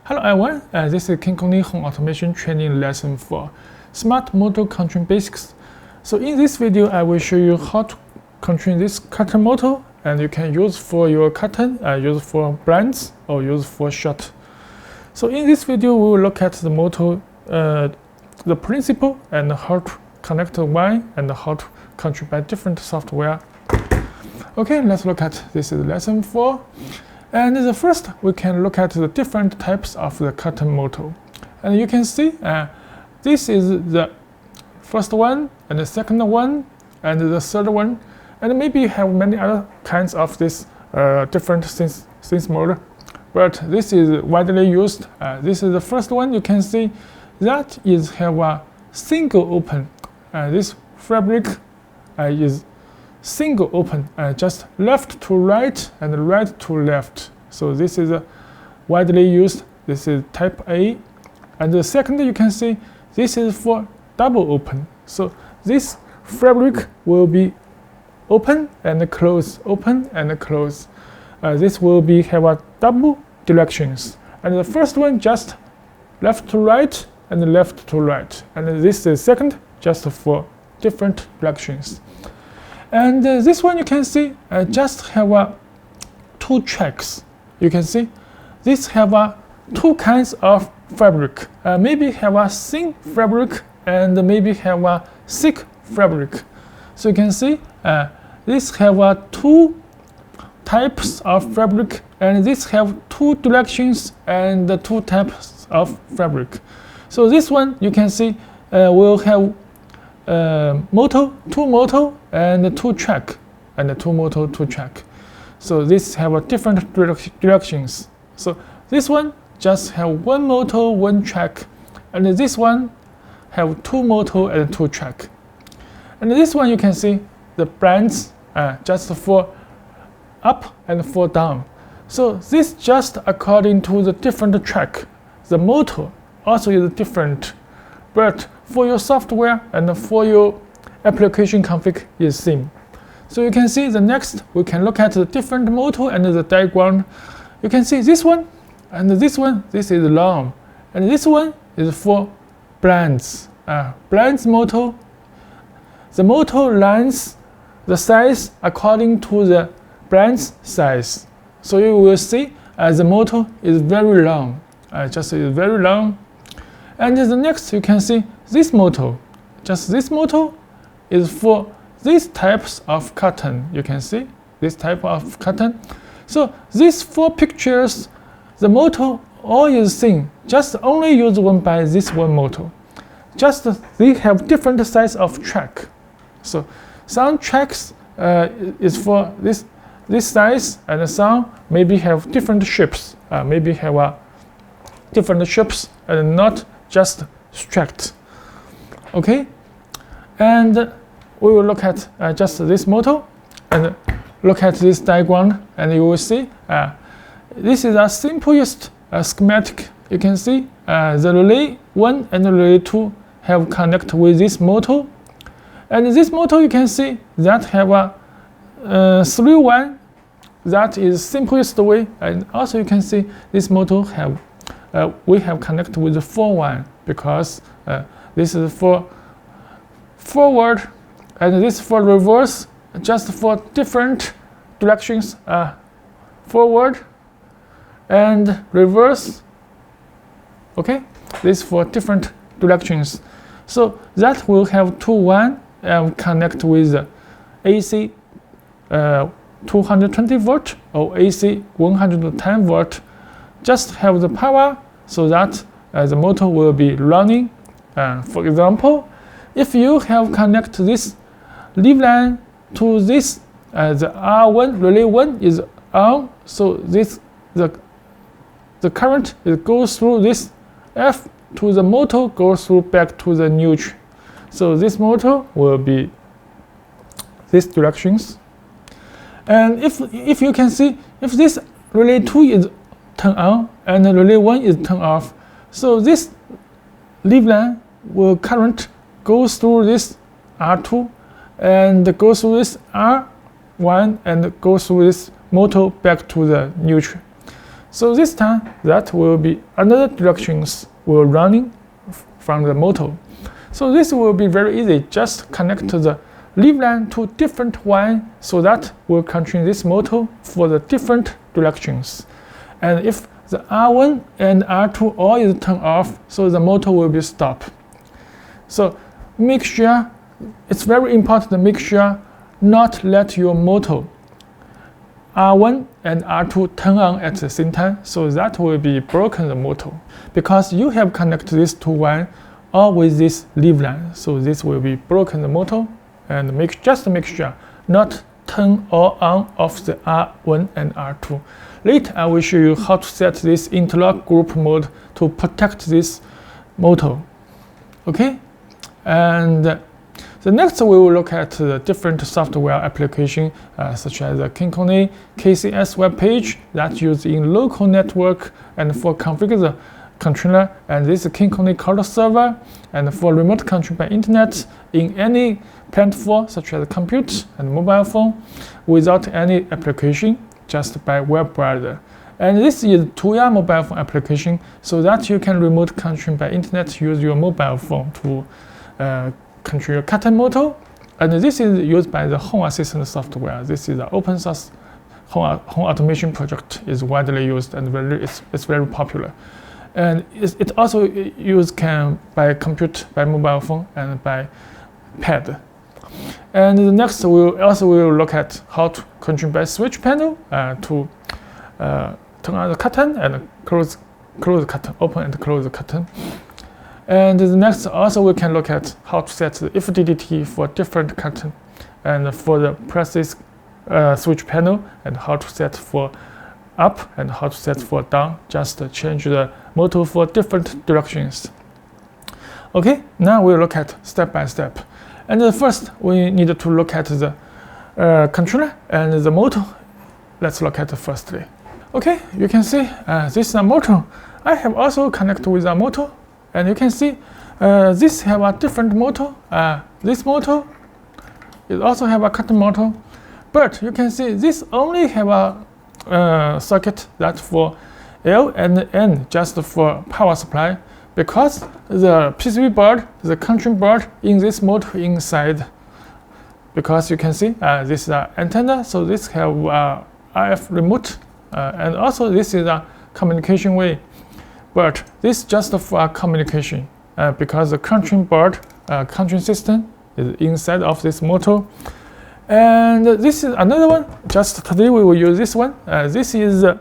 Hello everyone, this is KinCony Home Automation Training Lesson 4, Smart Motor Control Basics. So in this video, I will show you how to control this curtain motor, and you can use for your curtain, use for blinds, or use for shut. So in this video, we will look at the motor, the principle, and how to connect the wire, and how to control by different software. Okay, let's look at this is lesson 4. And the first, we can look at the different types of the curtain motor. And you can see this is the first one, and the second one, and the third one. And maybe you have many other kinds of this different things motor. But this is widely used. This is the first one. You can see that is have a single open. This fabric is single open, just left to right and right to left. So this is widely used. This is type A. And the second, you can see this is for double open. So this fabric will be open and close, open and close. This will be have a double directions. And the first one just left to right and left to right. And this is second just for different directions. And this one you can see just have two tracks. You can see this have two kinds of fabric. Maybe have a thin fabric and maybe have a thick fabric. So you can see this have two types of fabric, and this have two directions and two types of fabric. So this one you can see will have two motor and two track, and two motor, two track. So this have a different directions. So this one just have one motor, one track, and this one have two motor and two track. And this one you can see the blinds just for up and for down. So this just according to the different track. The motor also is different, but for your software and for your application config is same. So you can see the next, we can look at the different motor and the diagram. You can see this one and this one, this is long. And this one is for blinds. Blinds motor, the motor lines the size according to the blinds size. So you will see the motor is very long, just is very long. And the next you can see this motor, just this motor is for these types of curtain. You can see this type of curtain. So these four pictures, the motor all is same, just only use one by this one motor. Just they have different size of track. So some tracks is for this size, and some maybe have different shapes. Maybe have different shapes and not just straight. Okay, and we will look at just this motor and look at this diagram, and you will see this is a simplest schematic. You can see the relay 1 and relay 2 have connect with this motor, and this motor you can see that have a 3-1. That is simplest way, and also you can see this motor have we have connected with the 4-1 because this is for forward and this for reverse, just for different directions, forward and reverse. Okay, this for different directions. So that will have 2-1 connect with AC 220 volt or AC 110 volt. Just have the power so that the motor will be running. For example, if you have connect this lead line to this, the R1 relay 1 is on, so this the current goes through this F to the motor, goes through back to the neutral. So this motor will be these directions. And if you can see, if this relay 2 is turned on and relay 1 is turned off, so this lead line will current go through this R2 and go through this R1 and go through this motor back to the neutral. So this time that will be another directions will running from the motor. So this will be very easy. Just connect the leaf line to different one, so that will control this motor for the different directions. And if the R1 and R2 all is turned off, so the motor will be stopped. So make sure, it's very important to make sure not let your motor R1 and R2 turn on at the same time, so that will be broken the motor, because you have connected this to one or with this leaf line, so this will be broken the motor. And just make sure not turn all on of the R1 and R2. Later I will show you how to set this interlock group mode to protect this motor. Okay, and the next we will look at the different software application such as the KinCony KCS web page that used in local network and for configure the controller, and this is KinCony cloud server, and for remote control by internet in any platform such as computer and mobile phone without any application, just by web browser. And this is Tuya mobile phone application, so that you can remote control by internet, use your mobile phone to control your curtain motor. And this is used by the home assistant software. This is the open source home automation project, is widely used and it's very popular. And it also used by computer, by mobile phone, and by pad. And the next we will look at how to control by switch panel to turn on the curtain and close the curtain, open and close the curtain. And the next also we can look at how to set the FDDT for different curtain, and for the process switch panel, and how to set for up and how to set for down, just change the motor for different directions. Okay, now we'll look at step by step. And first we need to look at the controller and the motor. Let's look at it firstly. Okay, you can see this is a motor. I have also connected with a motor, and you can see this have a different motor. This motor it also have a curtain motor, but you can see this only have a circuit that for L and N, just for power supply, because the PCB board, the control board in this motor inside. Because you can see this is an antenna, so this have RF remote, and also this is a communication way. But this just for communication, because the control board, control system is inside of this motor. And this is another one. Just today we will use this one. This is the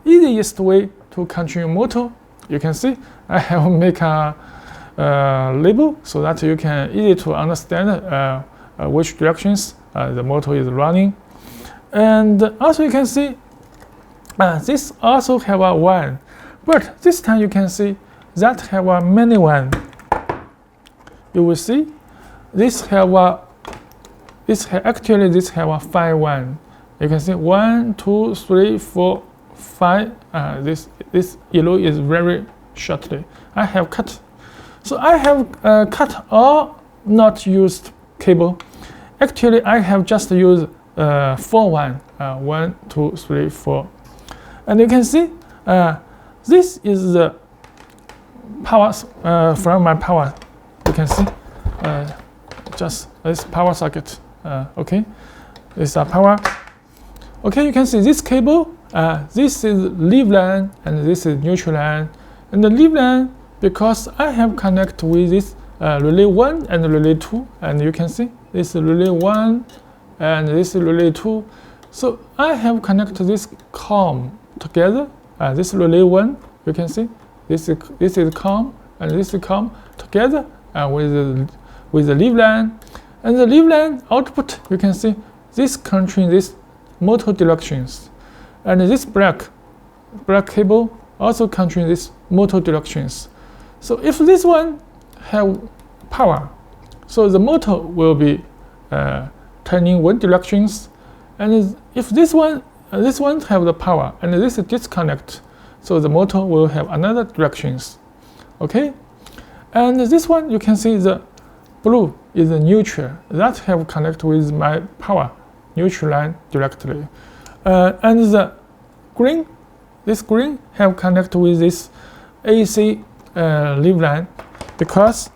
easiest way to control your motor. You can see I have make a label so that you can easy to understand which directions the motor is running. And also you can see this also have a one, but this time you can see that have a many one. You will see this have a this have a 5 one. You can see 1, 2, 3, 4, 5. This yellow is very shortly. I have cut. So I have cut all not used cable. Actually, I have just used 4 one. 1, 2, 3, 4. And you can see this is the power from my power. You can see just this power socket. Okay, this is a power. Okay, you can see this cable. This is leaf line and this is neutral line. And the leaf line, because I have connected with this relay 1 and relay 2, and you can see this is relay 1 and this is relay 2. So I have connected this COM together. This relay 1, you can see this is COM and this is COM together with the leaf line. And the leaf line output, you can see this controlling this motor directions, and this black cable also controlling this motor directions. So if this one have power, so the motor will be turning one directions, and if this one have the power and this is disconnect, so the motor will have another directions. Okay, and this one you can see the blue is the neutral that have connect with my power neutral line directly, and the green this green have connect with this AC lead line, because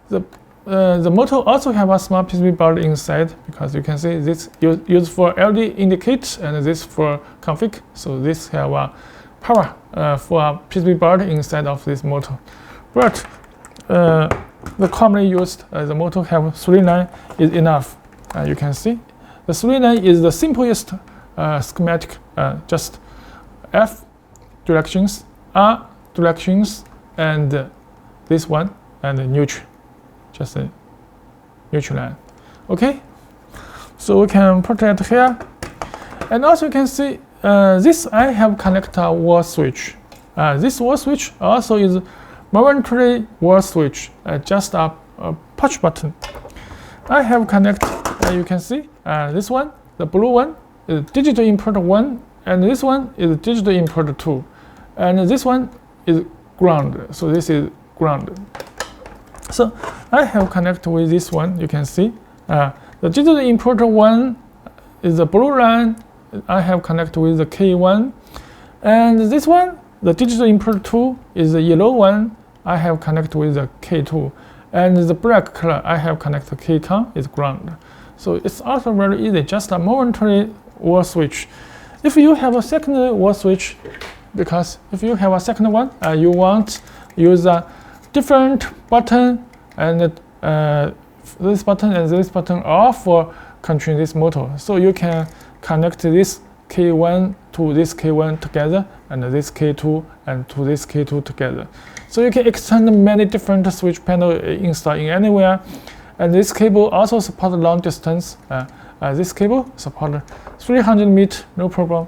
the motor also have a small PCB board inside, because you can see this used for LED indicate and this for config. So this have a power for a PCB board inside of this motor. But the commonly used the motor have 3 line is enough. You can see the 3 line is the simplest schematic, just F directions, R directions, and this one and neutral, just a neutral line. Okay, so we can put it here, and also you can see this I have connector wall switch. This wall switch also is momentary wall switch, just a push button. I have connect. You can see this one, the blue one is digital input 1, and this one is digital input 2, and this one is ground. So this is ground. So I have connect with this one. You can see the digital input 1 is the blue line. I have connect with the K1, and this one, the digital input 2 is the yellow one. I have connect with the K2, and the black color I have connect the K-con is ground. So it's also very easy, just a momentary wall switch. If you have a second wall switch, because if you have a second one, you want use a different button, and this button and this button are for controlling this motor. So you can connect this K1 to this K1 together, and this K2 and to this K2 together. So you can extend many different switch panel installed in anywhere. And this cable also supports long distance. This cable supports 300 meters, no problem.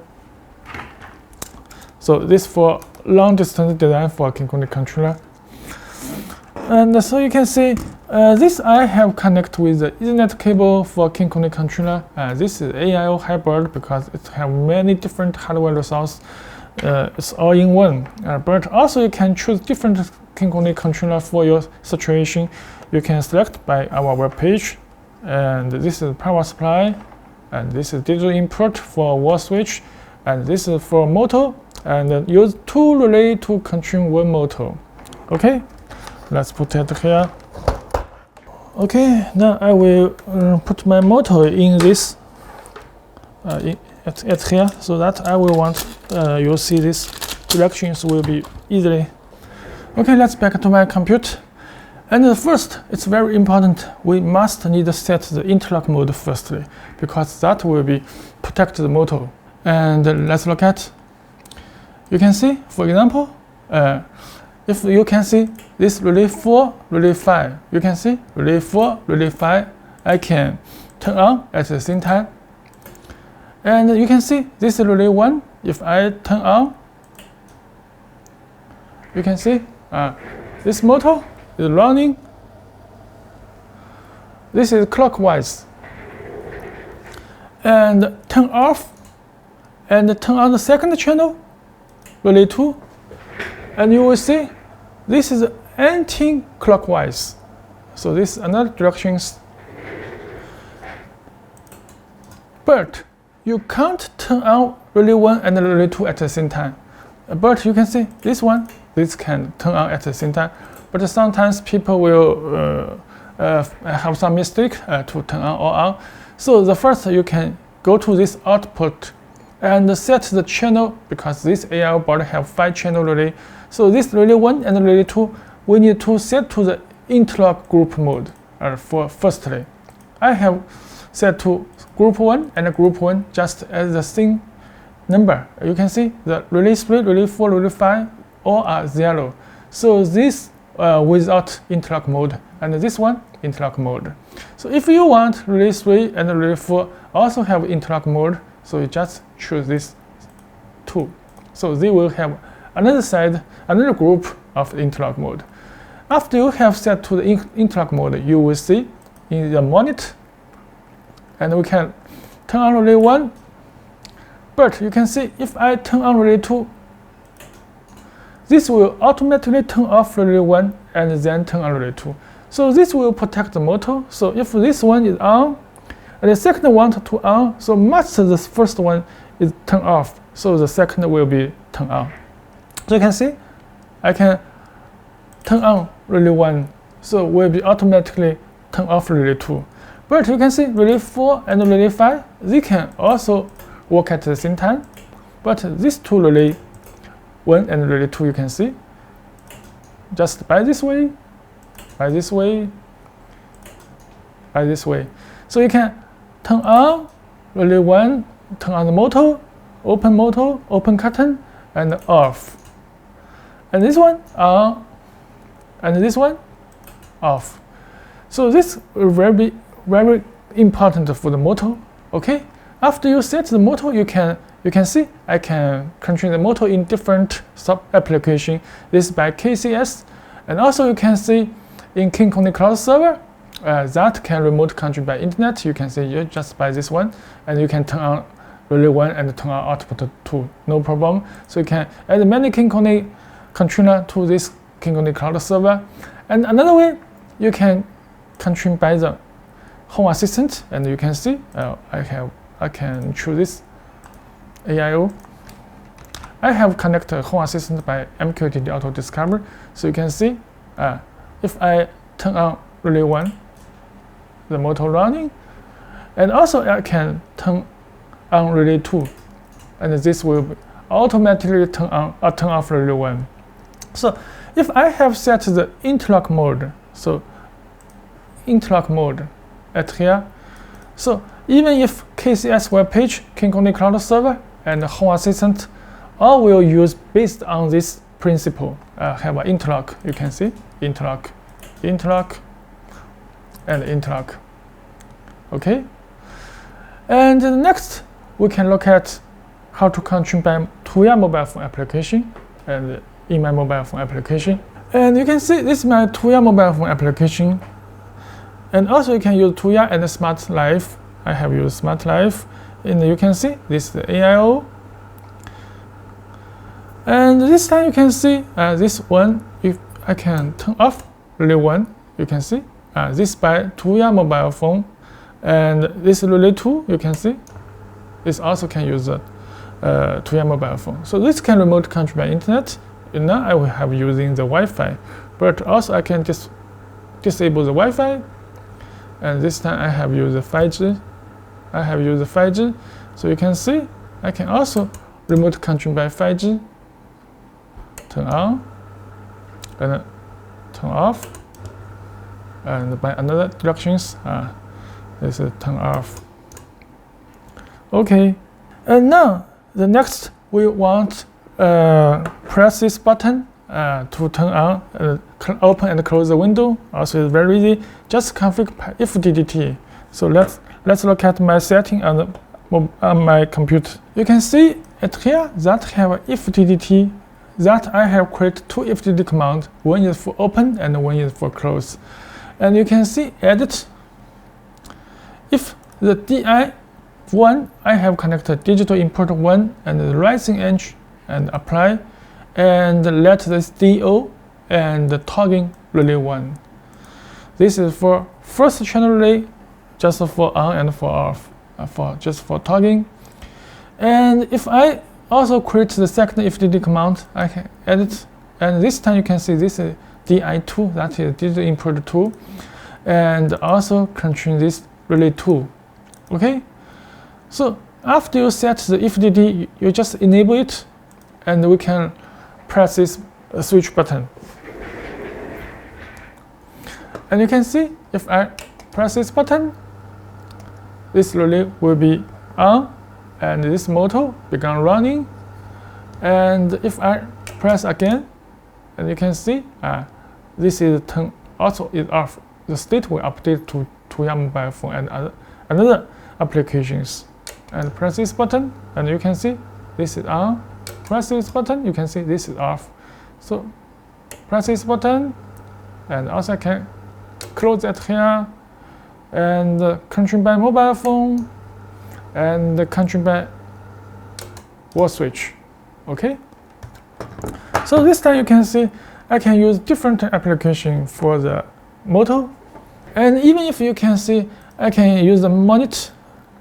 So this for long distance design for KinCony controller. And so you can see this I have connect with the Ethernet cable for KinCony controller. This is AIO hybrid because it have many different hardware resources. It's all in one. But also you can choose different KinCony controller for your situation. You can select by our web page, and this is power supply, and this is digital input for wall switch, and this is for motor, and use 2 relay to control 1 motor. Okay, let's put it here. Okay, now I will put my motor in this at here, so that I will want you'll see these directions will be easily. Okay, let's back to my computer. And first, it's very important, we must need to set the interlock mode firstly, because that will be protect the motor. And let's look at, you can see, for example, if you can see this relay 4, relay 5, you can see relay 4, relay 5, I can turn on at the same time. And you can see this relay 1, if I turn on, you can see this motor is running. This is clockwise. And turn off, and turn on the second channel, relay 2, and you will see this is anti-clockwise. So this is another directions. But you can't turn on relay 1 and relay 2 at the same time. But you can see this one, this can turn on at the same time. But sometimes people will have some mistake to turn on or on. So the first you can go to this output and set the channel, because this AIO board have 5 channel relay. So this relay 1 and relay 2, we need to set to the interlock group mode for firstly. I have set to group 1 and group 1 just as the same number. You can see the relay 3, relay 4, relay 5 all are 0. So this without interlock mode, and this one interlock mode. So if you want relay 3 and relay 4 also have interlock mode, so you just choose this 2. So they will have another side, another group of interlock mode. After you have set to the interlock mode, you will see in the monitor, and we can turn on relay 1. But you can see if I turn on relay 2, this will automatically turn off relay 1 and then turn on relay 2. So this will protect the motor. So if this one is on, and the second one to on, so must the first one is turned off. So the second will be turn on. So you can see, I can turn on relay 1, so will be automatically turn off relay 2. But you can see relay 4 and relay 5, they can also work at the same time. But these two relay 1 and relay 2, you can see, just by this way, by this way, by this way. So you can turn on relay 1, turn on the motor, open curtain, and off. And this one on, and this one off. So this is very important for the motor. Okay. After you set the motor, you can see I can control the motor in different sub application. This is by KCS, and also you can see in KinCony Cloud Server that can remote control by internet. You can see you just by this one, and you can turn on relay 1 and turn on output 2, no problem. So you can add many KinCony controller to this KinCony Cloud Server. And another way, you can control by the Home Assistant, and you can see I can choose this AIO. I have connected Home Assistant by MQTT Auto Discover. So you can see if I turn on relay 1, the motor running, and also I can turn on relay 2, and this will automatically turn off relay 1. So if I have set the interlock mode, so interlock mode at here, so even if KCS web page, KinCony Cloud Server, and Home Assistant all will use based on this principle, have an interlock. You can see interlock, interlock, and interlock. Okay. And next, we can look at how to control by Tuya mobile phone application and in my mobile phone application. And you can see this is my Tuya mobile phone application. And also you can use Tuya and Smart Life. I have used Smart Life. And you can see this is the AIO. And this time you can see this one, if I can turn off relay 1, you can see this by Tuya mobile phone. And this relay 2, you can see, this also can use the Tuya mobile phone. So this can remote control by internet. And now I will have using the Wi-Fi, but also I can just disable the Wi-Fi. And this time I have used the 5G. I have used the 5G. So you can see I can also remote control by 5G. Turn on and turn off. And by another directions, this is turn off. Okay. And now the next we want press this button to turn on, open and close the window. Also it's very easy. Just configure if DDT. So let's look at my setting on my computer. You can see at here that have if DDT that I have created two if DDT commands. One is for open and one is for close. And you can see edit. If the DI1, I have connected digital input 1 and the rising edge and apply, and let this DO and the toggling relay 1. This is for first channel relay, just for on and for off, just for toggling. And if I also create the second ifdd command, I can edit, and this time you can see this is DI2, that is digital input 2, and also control this relay 2. Okay, so after you set the ifdd, you just enable it, and we can press this switch button. And you can see if I press this button, this relay will be on, and this motor began running. And if I press again, and you can see this is turn also is off. The state will update to your mobile phone and another applications. And press this button, and you can see this is on. Press this button, you can see this is off. So press this button, and also I can close that here, and control by mobile phone, and control by wall switch. Okay. So this time you can see I can use different application for the motor, and even if you can see I can use the monitor.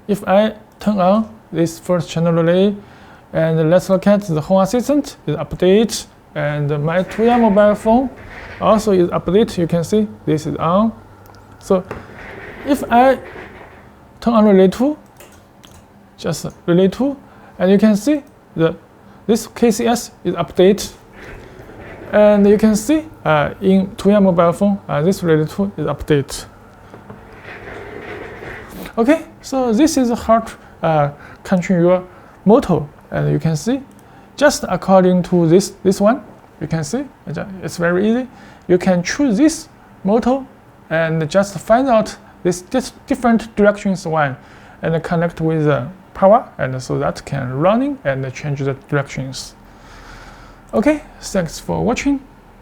If I turn on this first channel relay, And let's look at the Home Assistant is update, and my Tuya mobile phone also is update. You can see this is on. So if I turn on relay 2, just relay 2, and you can see this KCS is update. And you can see in Tuya mobile phone, this relay 2 is update. Okay, so this is how to control your motor. And you can see, just according to this one, you can see it's very easy. You can choose this motor and just find out this different directions one, and connect with the power, and so that can running and change the directions. Okay, thanks for watching.